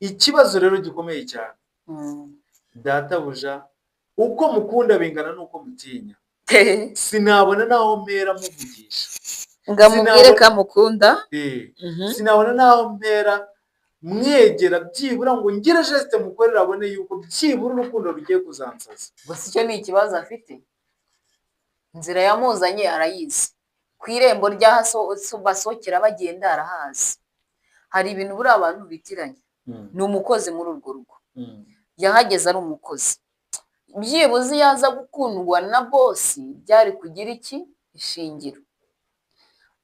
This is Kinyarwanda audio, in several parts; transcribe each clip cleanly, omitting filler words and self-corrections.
ikibazo rero gikomeye cyane databuja uko mukunda bingana nuko mutinya sinabona naho mpera muvugisha ngamubwire ko amukunda sinabona naho mpera mwegera byibura ngo ngire geste mukorera abone yuko byibura urukundo rugiye kuzansaza. gusa icyo ni ikibazo afite, inzira yamuzanye arayizi, ku irembo ry'aho basohokera bagenda arahazi. Hari ibintu buriya abantu bitiranya, ni umukozi muri urwo rugo, yahageze ari umukozi, byibuze yaza gukundwa na bosi byari kugira iki ishingiro,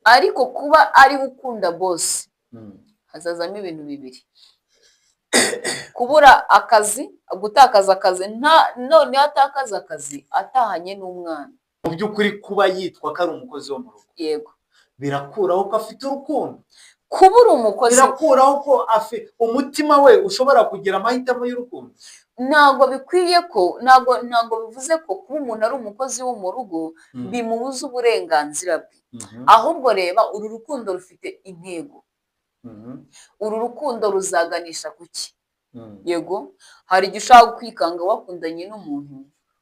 ariko kuba ari gukunda bosi hazazamo ibintu bibiri: kubura akazi, gutakaza akazi, none atakaza akazi atahanye n'umwana. Mu by'ukuri kuba yitwa ko ari umukozi wo mu rugo, yego, birakuraho ko afite urukundo, kubura umukozi birakuraho ko umutima we ushobora kugira amahitamo y'urukundo. Ntabwo bikwiye ko, ntabwo bivuze ko kuba umuntu ari umukozi wo mu rugo bimubuza uburenganzira bwe, ahubwo reba uru rukundo rufite intego, uru rukundo ruzaganisha ku ki? Yego, hari igihe ushaka kwikanga wakundanye n'umuntu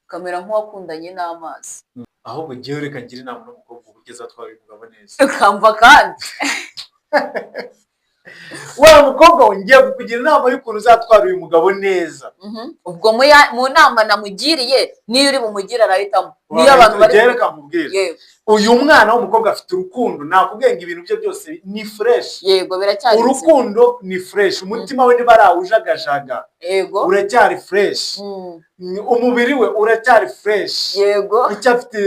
ukamera nk'uwakundanye n'amazi. Ahubwo ngewe reka ngire inama n'umukobwa ugeze atwara uyu mugabo neza, ukamva kandi wa mukobwa we ngiye kukugira inama y'ukuntu uzatwara uyu mugabo neza. ubwo mu nama namugiriye niyo uri bumugire arahitamo, niyo abantu bari reka mubwire uyu mwana w'umukobwa afite urukundo, nakubwiye ngo ibintu bye byose ni fresh. Yego, biracyari urukundo ni fresh, umutima we niba arawujagajaga, yego, uracyari fresh, umubiri we uracyari fresh, yego, icyo afite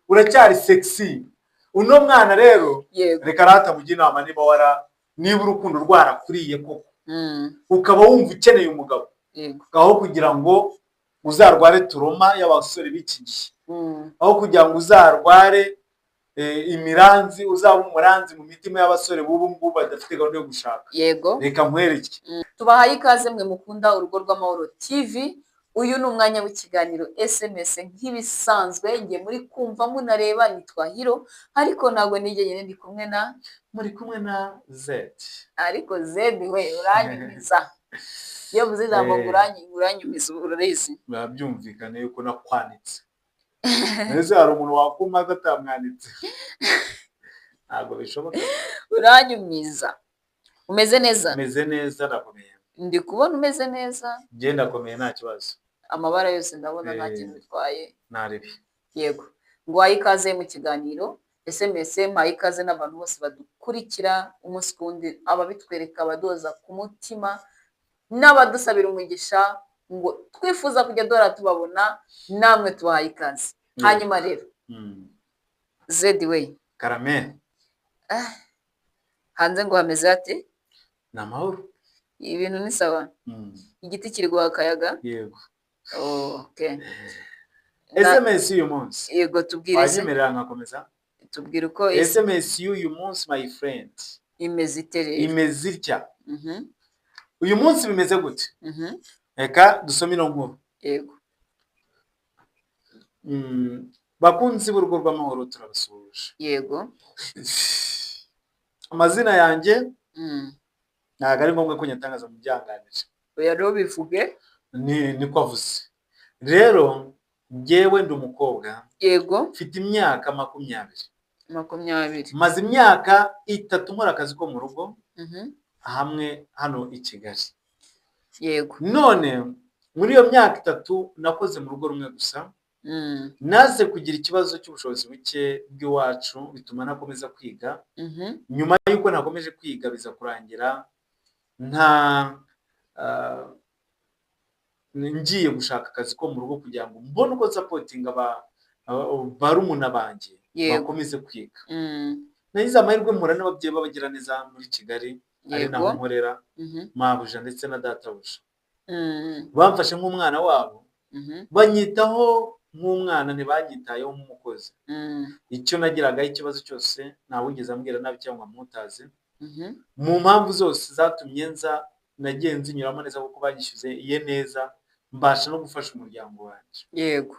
uracyari sexy. Uno mwana rero reka ratamugira inama, niba urukundo rwarakuriye koko ukaba wumva ukeneye umugabo, aho kugira ngo uzarware turoma y'abasore b'iki gihe, aho kugira ngo uzarware imiranzi, uzaba umuranzi mu mitima y'abasore b'ubu ngubu badafite gahunda yo gushaka. Yego, reka nkwereke. Tubahaye ikaze mwe mukunda Urugo rw'Amahoro TV. Uyu ni umwanya w'ikiganiro SMS nk'ibisanzwe, ngiye muri kumva munareba nitwa Hiro, ariko ntabwo nigeye muri kumwe na Z. Ariko Z we uranyumiza, iyo uvuze ijambo uranyumiza urarizi, byumvikane yuko nakwanitse. Ese hari umuntu wakumaza atamwanitse? Ntabwo bishoboka. uranyumiza. Umeze neza? Meze neza, ndakomeye. Ndi kubona umeze neza. Genda komeye nta kibazo. Amabara yose ndabona nta kintu bitwaye. Naribi. Yego. Ngwaye ikaze mu kiganiro SMS, mpaye ikaze n'abantu bose badukurikira umunsi kundi, ababitwereka abadoza ku mutima n'abadusabira umugisha ngo twifuza kujya dora tubabona, namwe tubahaye ikaze. Hanyuma rero Zedi we Karame, hanze ngo hameze ate? ni amahoro. Ibintu ni sawa. Igiti kiri guha akayaga? Yego. Okay. SMS y'uyu munsi. Yego, tubwire se. Wanyemerera nkakomeza? Tubwire uko SMS y'uyu munsi my friend imeze itere. Imeze itya. Uyu munsi bimeze gute? Reka dusome ino nkuru. Yego. Bakunzi b'Urugo rw'Amahoro turabasuhuje. Yego. Amazina yanjye ntabwo ari ngombwa ko nyatangaza mu byanganije. Oya rero bivuge. Niko avuze. Rero njyewe ndi umukobwa. Yego. Mfite imyaka 20. Maze imyaka 3 nkora akazi ko mu rugo hamwe hano i Kigali. Yego. None muri iyo myaka 3 nakoze mu rugo rumwe gusa. Naze kugira ikibazo cy'ubushobozi buke bw'iwacu bituma nakomeza kwiga. Nyuma y'uko nakomeje kwiga biza kurangira ngiye gushaka akazi ko mu rugo kugira ngo mbone uko supporting barumuna banjye bakomeze kwiga. Nagize amahirwe mpura n'ababyeyi babagira neza muri Kigali, ari naho nkorera, mabuja ndetse na databuja. Bamfashe nk'umwana wabo, banyitaho nk'umwana, ntibanyitayeho nk'umukozi. Icyo nagiragaho ikibazo cyose ntawigeze ambwira nabi cyangwa mutaze. Mu mpamvu zose zatumye nagiye nzinyuramo neza kuko bagishyuze iye neza, mbasha no gufasha umuryango wanjye. Yego.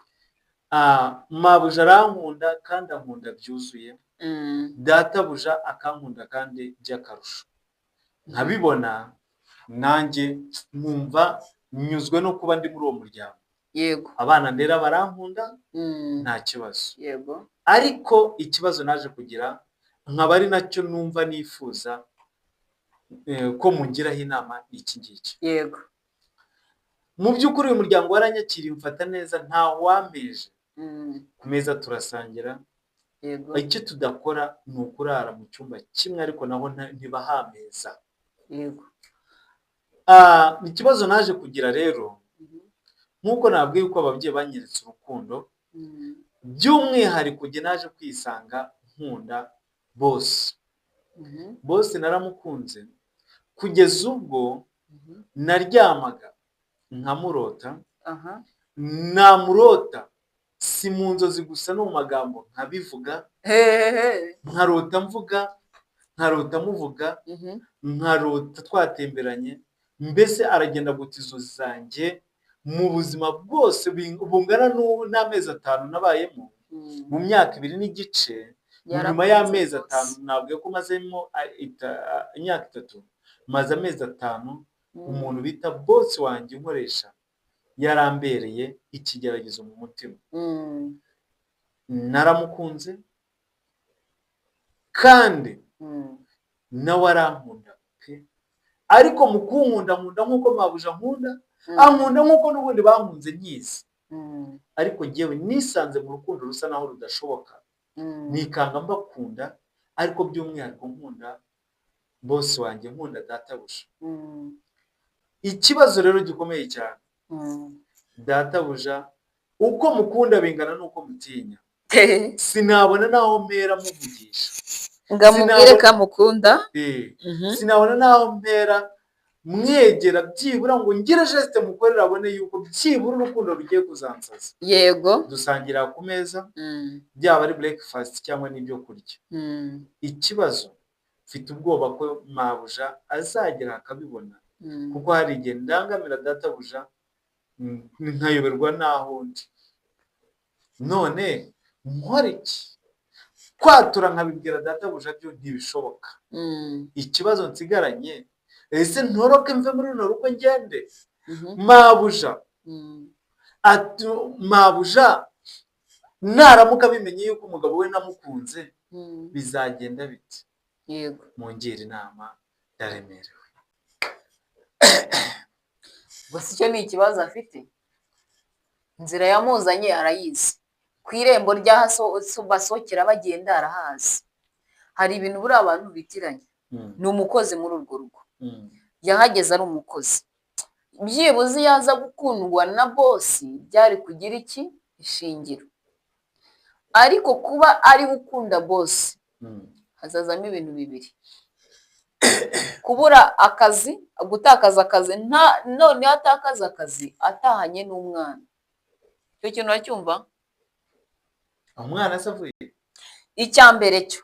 Mabuja arankunda kandi ankunda byuzuye. Databuja akankunda kandi by'akarusho. Nkabibona nanjye nkumva nyuzwe no kuba ndi muri uwo muryango. Yego. Abana ndera barankunda nta kibazo. Yego. Ariko ikibazo naje kugira nkaba ari nacyo numva nifuza ko mungiraho inama iki ngiki. Yego. Mu by'ukuri uyu muryango waranyakiriye umfata neza, nta wampeje. Ku meza turasangira. Yego. Icyo tudakora ni ukurara mu cyumba kimwe, ariko naho ntibahameza. Yego. Ikibazo naje kugira rero, nk'uko nabwiye ko ababyeyi banyeretse urukundo, by'umwihariko njye naje kwisanga nkunda bosi. Bosi naramukunze kugeza ubwo naryamaga nkamurota, namurota si mu nzozi gusa no mu magambo nkabivuga, nkarota mvuga, nkarota muvuga, nkarota twatemberanye. Mbese aragenda guta inzozi zanjye mu buzima bwose bungana n'amezi 5 nabayemo, mu myaka 2 n'igice. Nyuma y'amezi 5 nabwiye ko mazemo imyaka 3, maze amezi 5 umuntu bita bosi wanjye nkoresha yarambereye ikigeragezo mu mutima. Naramukunze kandi nawe arankunda pe, ariko mu kunkunda nkunda nk'uko mabuja nkunda, ankunda nk'uko n'ubundi bankunze nyizi. Ariko njyewe nisanze mu rukundo rusa naho rudashoboka, nikanga mbakunda, ariko by'umwihariko nkunda bosi wanjye, nkunda databuja. Ikibazo rero gikomeye cyane, databuja uko mukunda bingana n'uko mutinya. Sinabona naho mpera muvugisha, ngamubwire ko mukunda. Sinabona naho mpera mwegera byibura ngo ngire geste mukorera abone yuko byibura urukundo rugiye kuzansaza. Yego. Dusangira ku meza, byaba ari breakfast cyangwa n'ibyo kurya. Ikibazo mfite ubwoba ko mabuja azagera akabibona, kuko hari igihe ndangamira databuja nkayoberwa naho ndi. None nkora iki? Kwatura nkabibwira databuja byo ntibishoboka. Ikibazo nsigaranye, ese ntoroke mve muri runo rugo ngende? Mabuja mabuja naramuka bimenye yuko umugabo we namukunze, bizagenda bite? Yego. Mungira inama, ndaremerewe. Gusa icyo ni ikibazo afite. Inzira yamuzanye arayizi, ku irembo ry'aho basohokera bagenda arahazi. Hari ibintu buri abantu bitiranye. Ni umukozi muri urwo rugo, yahageze ari umukozi. Byibuze yaza gukundwa na bosi byari kugira iki ishingiro, ariko kuba ari gukunda bosi hazazamo ibintu bibiri: kubura akazi, gutakaza akazi, none atakaza akazi atahanye n'umwana. Icyo kintu uracyumva? Umwana asavuye. Icya mbere cyo,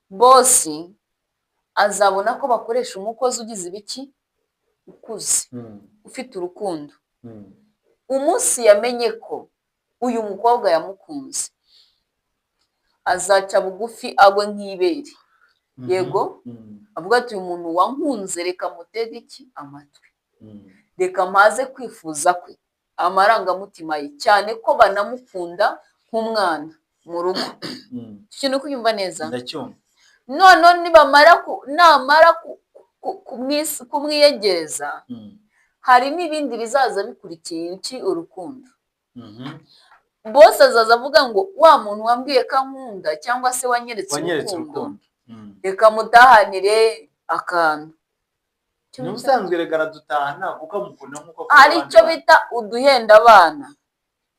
bosi azabona ko bakoresha umukozi ugize ibiki, ukuze, ufite urukundo. Umunsi yamenye ko uyu mukobwa yamukunze, azaca bugufi agwe nk'ibere. Yego, avuga ati uyu muntu wankunze reka mutege iki amatwi, reka maze kwifuza kwe, amarangamutima ye, cyane ko banamukunda nk'umwana mu rugo. Ikintu kuyumva neza? Ndacyumva. None namara kumwiyegereza, hari n'ibindi bizaza bikurikiye iki urukundo. Bose azaza avuga ngo wa muntu wambwiye ko ankunda cyangwa se wanyeretse urukundo, reka mutahanire akantu. N'ubusanzwe regara dutahana kuko mukunda nkuko hari icyo bita uduhenda abana.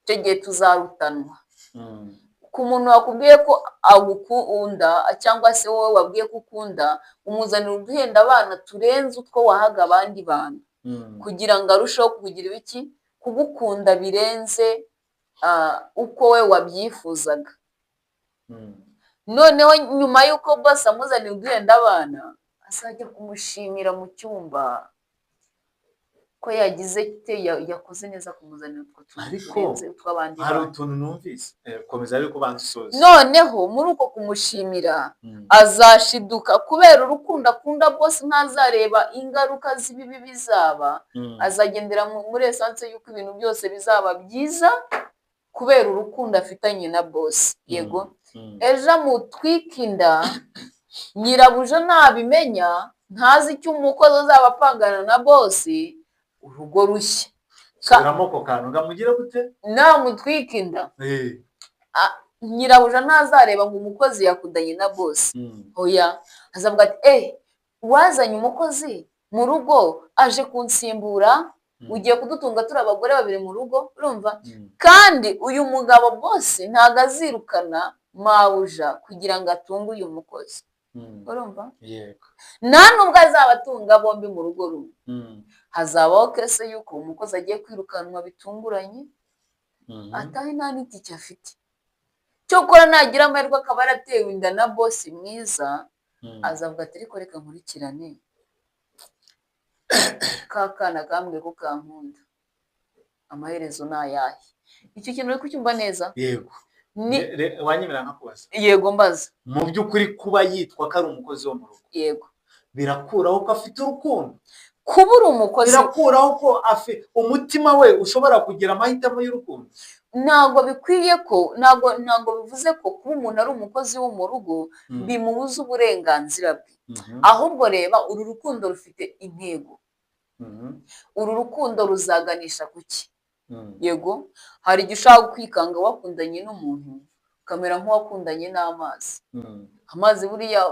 Icyo gihe tuzarutanwa. Ku muntu wakubwiye ko agukunda cyangwa se wowe wabwiye ko ukunda, umuzanira uduhenda abana turenze utwo wahaga abandi bantu, kugira ngo arusheho kugira ibiki, kugukunda birenze uko we wabyifuzaga. Noneho nyuma y'uko bosi amuzanira uduhenda abana, azajya kumushimira mu cyumba ko yagize yakoze neza kumuzanira utwo tuntu turenze utw'abandi hari utuntu numvise komeza ariko bansoza. noneho muri uko kumushimira azashiduka kubera urukundo akunda bose, ntazareba ingaruka z'ibibi bizaba, azagendera muri esanse y'uko ibintu byose bizaba byiza kubera urukundo afitanye na bosi. Yego, ejo amutwika inda, nyirabuja ntabimenya, ntazi icyo umukozi azaba apangana na bosi, urugo rushya. Subiramo ko kantu ngamugira gute? Namutwika inda, nyirabuja ntazareba ngo umukozi yakundanye na bosi. Oya, azavuga ati wazanye umukozi mu rugo aje kunsimbura, ugiye kudutunga turi abagore babiri mu rugo, urumva? Kandi uyu mugabo bose ntago azirukana mabuja kugira ngo atunge uyu mukozi, urumva? Yego. Nta nubwo azabatunga bombi mu rugo rumwe. Hazabaho kese yuko umukozi agiye kwirukanwa bitunguranye, atahe nta n'itike afite. Cyokora nagira amahirwe akaba yaratewe inda na bosi mwiza, azavuga ati ariko reka nkurikirane ka kana kambwiye ko kankunda, amaherezo ni ayahe? Icyo kintu uri kucyumva neza? Yego. Wanyemera nkakubaza? Yego, mbaza. Mu by'ukuri kuba yitwa ko ari umukozi wo mu rugo, yego, birakuraho ko afite urukundo? Kuba uri umukozi birakuraho ko umutima we ushobora kugira amahitamo y'urukundo? Ntabwo bikwiye ko, ntabwo bivuze ko kuba umuntu ari umukozi wo mu rugo bimubuza uburenganzira bwe. Ahubwo reba, uru rukundo rufite intego. Uru rukundo ruzaganisha ku ki? Yego, hari igihe ushaka kwikanga wakundanye n'umuntu ukamera nk'uwakundanye n'amazi. Amazi buriya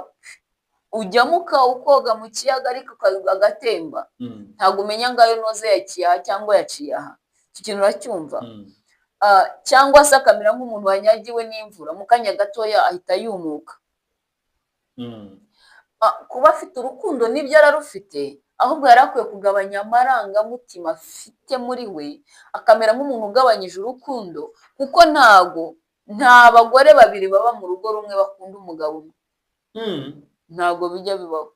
ujyamo ukoga mu kiyaga ariko agatemba, ntabwo umenya ngo ayo noze yaciye aha cyangwa yaciye aha. Iki kintu uracyumva? Cyangwa se akamera nk'umuntu wanyagiwe n'imvura, mu kanya gatoya ahita yumuka. Kuba afite urukundo nibyo ararufite, ahubwo yari akwiye kugabanya amarangamutima afite muri we, akamera nk'umuntu ugabanyije urukundo, kuko nta bagore babiri baba mu rugo rumwe bakunda umugabo umwe. Ntabwo bijya bibaho.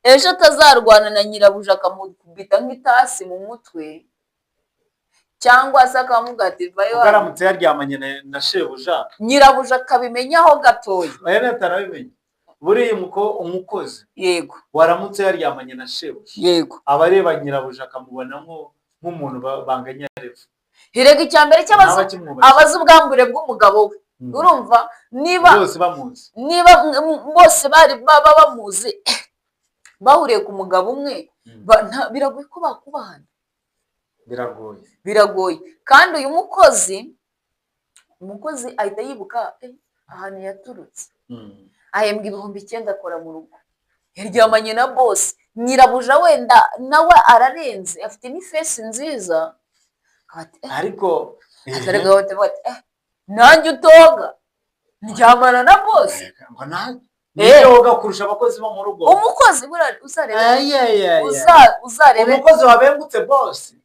Ejo atazarwana na nyirabuja akamukubita nk'itasi mu mutwe, cyangwa se akamubwira ati vayo, aramutse yaryamanye na shebuja, nyirabuja akabimenyaho gatoya. aya natarabimenye. Buriya umukozi, yego, waramutse yaryamanye na shebuja, yego, abareba nyirabuja akamubona nk'umuntu banganya refu. Hirega icyambere abaza ubwambure bw'umugabo we. Urumva? Niba bose baba bamuzi, bahuriye ku mugabo umwe, biragoye ko bakubahana. Biragoye. Kandi uyu umukozi ahita yibuka ahantu yaturutse. Ahembwa 9,000 akora mu rugo, yaryamanye na bosi. Nyirabuja wenda nawe ararenze, afite n'ifesi nziza, ariko nanjye utoga ndyamana na bosi. Niyoga kurusha abakozi bo mu rugo. Umukozi uzarebe umukozi wabengutse bosi.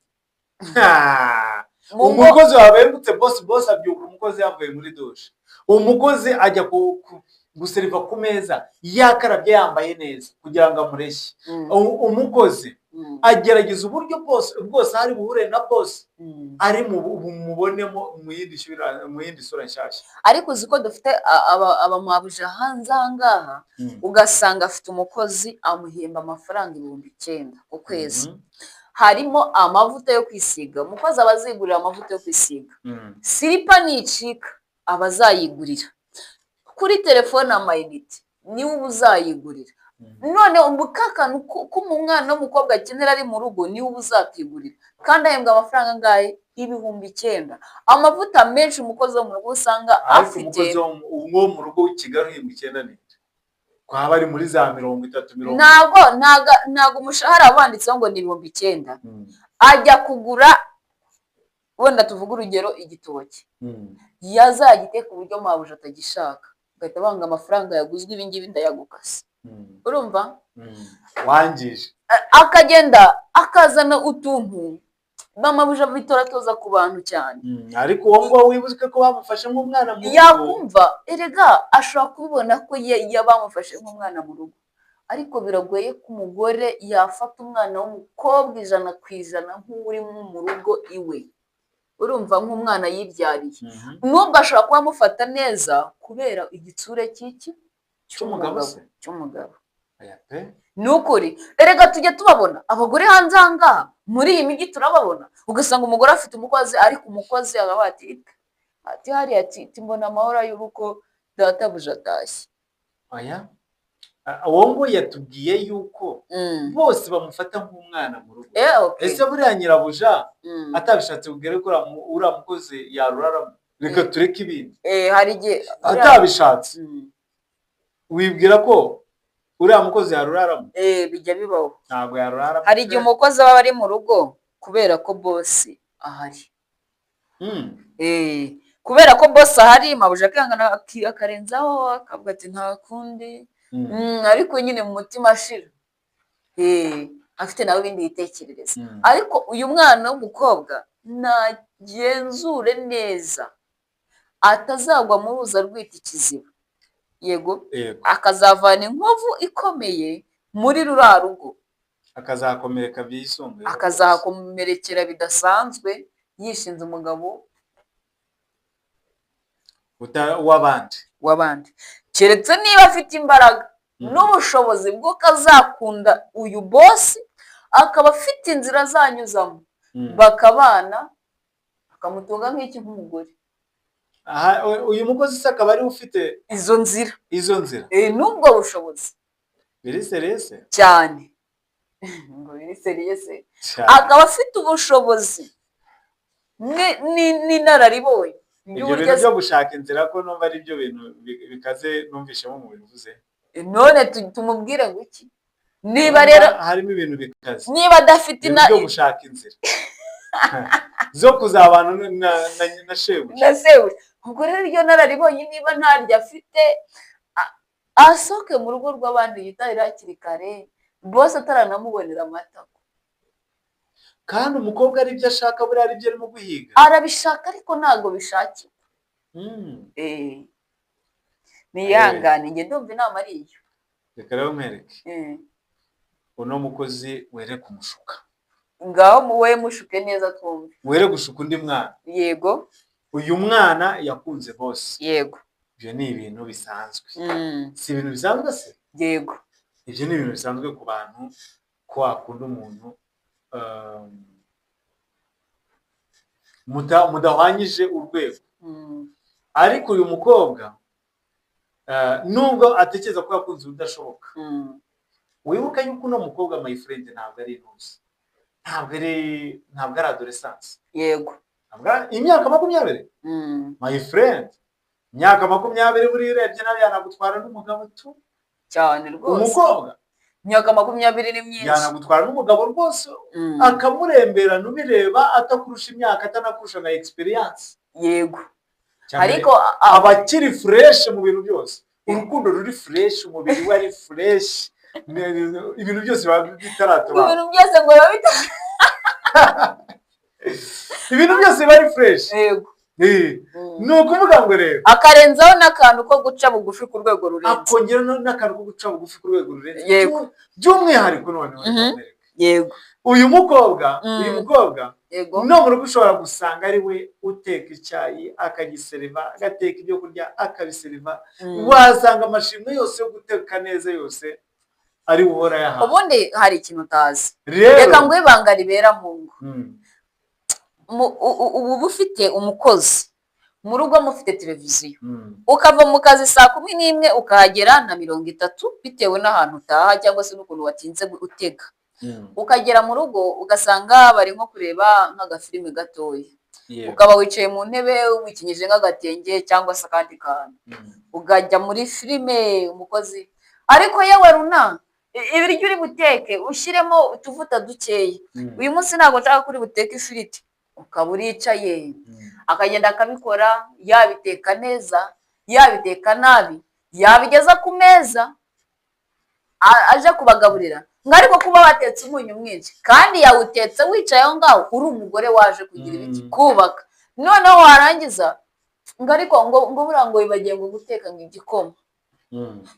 Umukozi wabengutse bosi abyuka umukozi yavuye muri dushe. Umukozi ajya guseriva ku meza yakarabye yambaye neza kugira ngo amureshye. Umukozi agerageza uburyo bwose hari buhure na bosi, ari mubonemo mu yindi sura nshyashya. Ariko uziko dufite abamabuja hanze ahangaha, ugasanga afite umukozi amuhemba amafaranga 9,000 ku kwezi. Harimo amavuta yo kwisiga, umukozi abazigurira amavuta yo kwisiga, silipa nicika abazayigurira, kuri telefone amayinite niwe uzayigurira. None umukakano k'umwana w'umukobwa akenera ari mu rugo niwe uzakigurira, kandi ahembwa amafaranga angahe? 9,000. Amavuta menshi umukozi wo mu rugo usanga afite. Umukozi wo mu rugo w'i Kigali 9,000 ni kwaba ari muri za 30. Ntago umushahara wanditseho ngo ni 9,000. Ajya kugura, wenda tuvuga urugero, igitoki, yazagiteka uburyo mabuja atagishaka, ugahita banga amafaranga yaguzwe ibingibi ndayagukase. Urumva? Wangije akagenda akazana utuntu bamabuja bitoratoza ku bantu cyane. Ariko uwo ngo wibuke ko bamufashe nk'umwana mu rugo, yakumva erega ashobora kubibona ko bamufashe nk'umwana mu rugo, ariko biragoye ko umugore yafata umwana w'umukobwa 100% nk'uri mu rugo iwe. Urumva nk'umwana yibyariye, nubwo ashobora kuba amufata neza kubera igitsure cy'umugabo. Nukuri erega tujye tubabona abagore hanze ahangaha muri iyi migi turababona, ugasanga umugore afite umukozi ariko umukozi agaba ati hari ati mbona amahoro y'uruko databuja atashye. Uwo ngo yatubwiye yuko bose bamufata nk'umwana mu rugo. Ese buriya nyirabuja atabishatse ubwire ko uriya mukozi yaruraramo, reka tureke ibindi. Hari igihe atabishatse wibwira ko uriya mukozi yaruraramo. Bijya bibaho. Ntabwo yaruraramo. Hari igihe umukozi aba ari mu rugo kubera ko bosi ahari. Kubera ko bosi ahari mabuja akangana akarenzaho akavuga ati nta kundi. Ariko nyine mu mutima ashira afite nawe ibindi yitekerereza. Ariko uyu mwana w'umukobwa nagenzure neza atazagwa mu ruza rwita ikiziba, yego akazavana inkovu ikomeye muri ruriya rugo, akazakomereka byisumbuye, akazakomerekera bidasanzwe yishinze umugabo w'abandi. Keretse niba afite imbaraga n'ubushobozi bwo kazakunda uyu bosi, akaba afite inzira azanyuzamo bakabana, akamutunga nk'iki nk'umugore. Uyu mukozi se akaba ari ufite izo nzira n'ubwo bushobozi. Biri seriyese cyane ngo biri seriyese, akaba afite ubushobozi n'inararibonye. Ibyo bintu byo gushaka inzira ko numva ari byo bintu bikaze numvishemo mu bintu uvuze. None tumubwire ngo iki? Niba rero harimo ibintu bikaze, niba adafite byo gushaka inzira zo kuzabana na shebuja. Ubwo rero iryo nararibonye niba ntaryo afite asohoke mu rugo rw'abandi yitahira hakiri kare, bose ataranamubonera amata. Kandi umukobwa ari byo ashaka, buriya ari byo arimo guhiga. Arabishaka ariko ntabwo bishakirwa. Niyangane njye ndumva inama ari iyo. Reka rero mwereke uno mukozi were kumushuka. Ngaho muwe mushuke neza twumve. Were gushuka undi mwana. Yego. Uyu mwana yakunze bose. Yego. Ibyo ni ibintu bisanzwe. Si ibintu bisanzwe se? Yego. Ibyo ni ibintu bisanzwe ku bantu ko akunda umuntu mudahwanyije urwego. Ariko uyu mukobwa nubwo atekereza ko yakunze udashoboka, wibuka yuko uno mukobwa my friend ntabwo ari intuzi, ntabwo ari adolescence. Yego. Imyaka 20 my friend, imyaka 20 buri urebye nabi yanagutwara n'umugabo tu cyane rwose. Umukobwa imyaka 20 ni myinshi, yanagutwara n'umugabo rwose akamurembera n'ubireba, atakurusha imyaka, atanakurusha na experience. Yego. Ariko abakiri fresh mu bintu byose, urukundo ruri fresh, umubiri we ari fresh, ibintu byose bitaratoba, ibintu byose ngo ibintu byose bari fresh. Yego. Ni ukuvuga ngo rero akarenzaho n'akantu ko guca bugufi ku rwego rurenze, akongera n'akantu ko guca bugufi ku rwego rurenze. Yego. By'umwihariko none yego, uyu mukobwa yego, no mu rugo ushobora gusanga ari we uteka icyayi, akagiseriva, agateka ibyo kurya akabiseriva, wasanga amashimwe yose yo guteka neza yose ari uhora yahawe. Ubundi hari ikintu utazi, reka ngo ibanga ribera mu ngo, ubu ufite umukozi mu rugo, mufite televiziyo, ukava mu kazi saa 11 ukahagera na 30 bitewe n'ahantu utaha cyangwa se n'ukuntu watinze utega, ukagera mu rugo ugasanga bari nko kureba nk'agafilime gatoya, ukaba wicaye mu ntebe wikinyije nk'agatenge cyangwa se akandi kantu, ukajya muri filime umukozi. Ariko yewe runa ibiryo uri buteke ushyiremo utuvuta dukeya, uyu munsi ntabwo nshaka kuri buteke ifiriti, ukaba uricaye akagenda akabikora, yabiteka neza yabiteka nabi, yabigeza ku meza aje kubagaburira. Ariko kuba watetse umunyu mwinshi kandi yawutetse wicaye aho ngaho, uri umugore waje kugira ibiki kubaka, noneho warangiza ngo ariko ngo buriya ngo bibagiye ngo guteka ngo igikoma,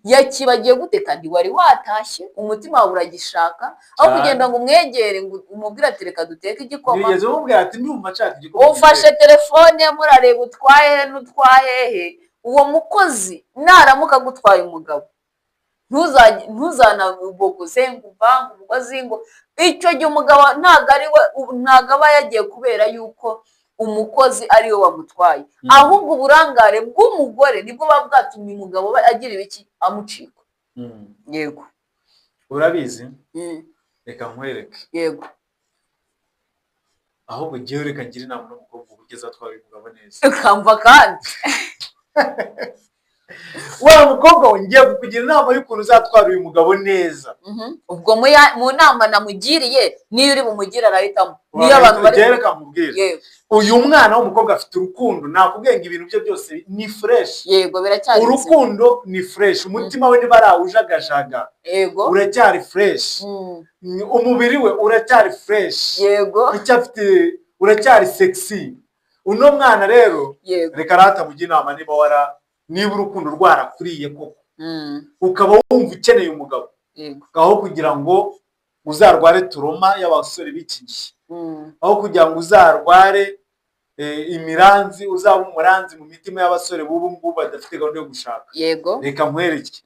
yakibagiye gute kandi wari watashye umutima wawe uragishaka aho kugenda ngo umwegere ngo umubwire ati reka duteke igikoma nigeze umubwira ati ndumva nshaka igikoma ufashe telefone murareba utwaye he n'utwaye he uwo mukozi naramuka agutwaye umugabo ntuzanabogoze ngo uvange umugozi ngo icyo gihe umugabo ntabwo aba yagiye kubera yuko umukozi ariwe wamutwaye ahubwo uburangare bw'umugore nibwo buba bwatumye umugabo agira ibiki amucika yego urabizi reka nkwereke yego ahubwo ngewe reka ngira inama n'umukobwa ugeze atwara umugabo neza ukamva kandi wa mukobwa we ngiye kukugira inama y'ukuntu uzatwara uyu mugabo neza ubwo mu nama namugiriye niyo uri bumugire arahitamo niyo abantu bari reka mubwire uyu mwana w'umukobwa afite urukundo nakubwiye ngo ibintu bye byose ni fresh yego biracyari urukundo ni fresh umutima we niba arawujagajaga yego uracyari fresh umubiri we uracyari fresh yego uracyari sexy uno mwana rero reka ratamugira inama niba urukundo rwarakuriye koko ukaba wumva ukeneye umugabo aho kugira ngo uzarware turoma y'abasore b'iki gihe aho kugira ngo uzarware imiranzi uzaba umuranzi mu mitima y'abasore b'ubu ngubu badafite gahunda yo gushaka reka nkwereke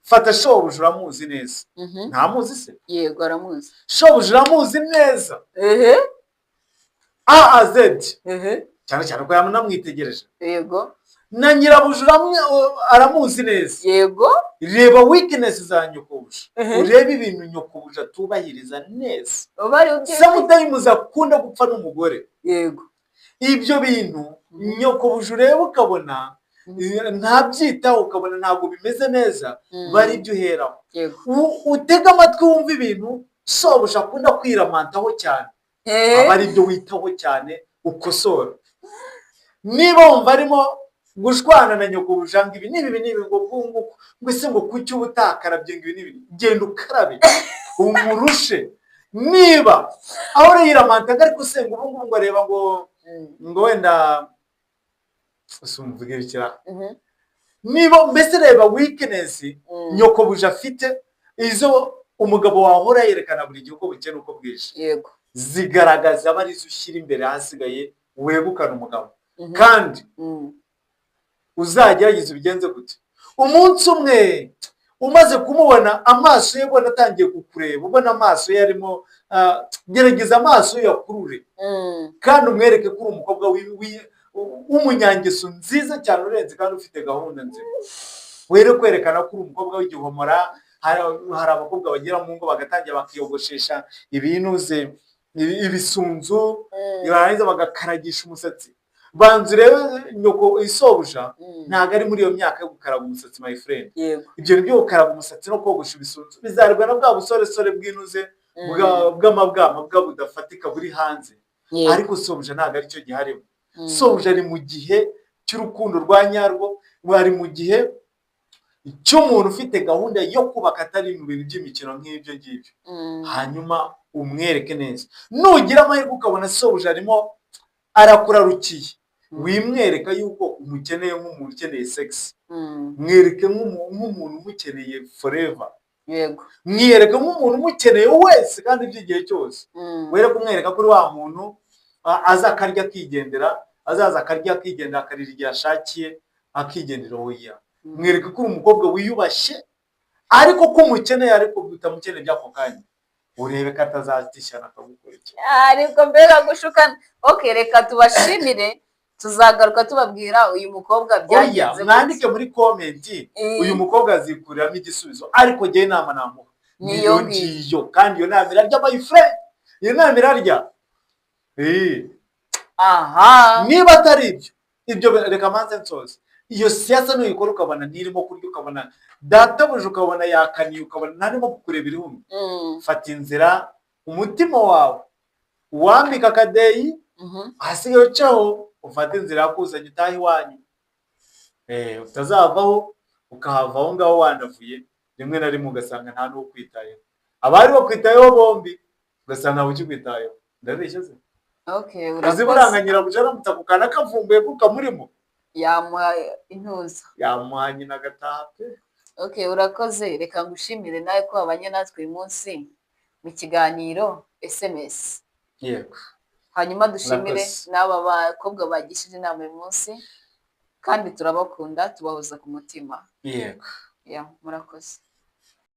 fata shobuja uramuzi neza ntamuzi se yego aramuzi shobuja uramuzi neza A a Z cyane cyane ko yamwitegereje yego na nyirabuja aramuzi neza yego reba weakness za nyokobuja urebe ibintu nyokobuja atubahiriza neza sometimes akunda gupfa n'umugore yego ibyo bintu nyokobuja ureba ukabona ntabyitaho ukabona ntabwo bimeze neza bari ibyo uheraho utega amatwi wumva ibintu sobuja akunda kwiramantaho cyane aba ari ibyo witaho cyane ukosora niba wumva arimo gushwana na nyokobuja ngo ibi n'ibi ngo bwunguko ngo ese ngo kuki uba utakarabye ngo ibi n'ibi genda ukarabe umurushe niba aho yiramanta ariko usenga ubu ngubu ngo areba ngo wenda usumvuge bikira niba mbese reba weakness nyokobuja afite izo umugabo wahora yerekana buri gihe uko bukene uko bwije yego zigaragaza aba arizo ushyira imbere hasigaye wegukana umugabo kandi uzagerageza ubigenze gute umunsi umwe umaze kumubona amaso ye ubona atangiye kukureba ubona amaso ye arimo gerageza amaso ye yakurure kandi umwereke ko uri umukobwa w'umunyangeso nziza cyane urenze kandi ufite gahunda nzima were kwerekana ko uri umukobwa w'igihomora hari abakobwa bagera mu ngo bagatangira bakiyogoshesha ibinuze ibisunzu barangiza bagakaragisha umusatsi banzu rero nyoko isobuja ntago ari muri iyo myaka yo gukaraga umusatsi my friend ibyo nibyo gukaraga umusatsi no kogosha ibisunzu bizarwa na bwa busoresore bw'inuze bw'amabwama bwa budafatika buri hanze ariko sobuja ntago ari cyo giharimo sobuja ari mu gihe cy'urukundo rwa nyarwo bari mu gihe cy'umuntu ufite gahunda yo kubaka atari mu bintu by'imikino nk'ibyo ngibyo hanyuma umwereke neza nugira amahirwe ukabona sobuja arimo arakurarukiye wimwereka yuko umukeneye nk'umuntu ukeneye sex mwereke nk'umuntu umukeneye forever yego mwiyereka nk'umuntu umukeneye wese kandi by'igihe cyose were kumwereka kuri wa muntu aza akarya akigendera azaza akarya akigendera akarira igihe ashakiye akigendera oya mwereke ko uri umukobwa wiyubashye ariko ko umukeneye ariko utamukeneye by'ako kanya urebe ko atazatishyana akagukurikira ariko mbega gushukana reka tubashimire tuzagaruka tubabwira uyu mukobwa byagenze mwandike muri komenti uyu mukobwa azikuriramo igisubizo ariko jye inama namuha niyo ngiyo kandi iyo nama irarya my friend iyo nama irarya niba atari ibyo reka manze nsoze iyo siyasa nuyikora ukabona ntirimo kurya ukabona databuje ukabona yakaniye ukabona ntarimo kukureba irihumye fata inzira umutima wawe uwambika akadeyi hasigaye ucaho ufata inzira yakuzanye utaha iwanyu utazavaho ukahava aho ngaho wandavuye rimwe na rimwe ugasanga nta n'uwo kwitayeho abari bakwitayeho bombi ugasanga ntawe ukikwitayeho ndabeshya se uzi buranga nyirabuja aramutse ako kana kavumbuye kuko kamurimo yamuha intuza yamuha nyina agataha pe Okay, urakoze, reka ngushimire nawe ko wabanye natwe uyu munsi mu kiganiro SMS. Yego. Hanyuma dushimire n'aba bakobwa bagishije inama uyu munsi, kandi turabakunda, tubahoza ku mutima. Yego. Ya, murakoze.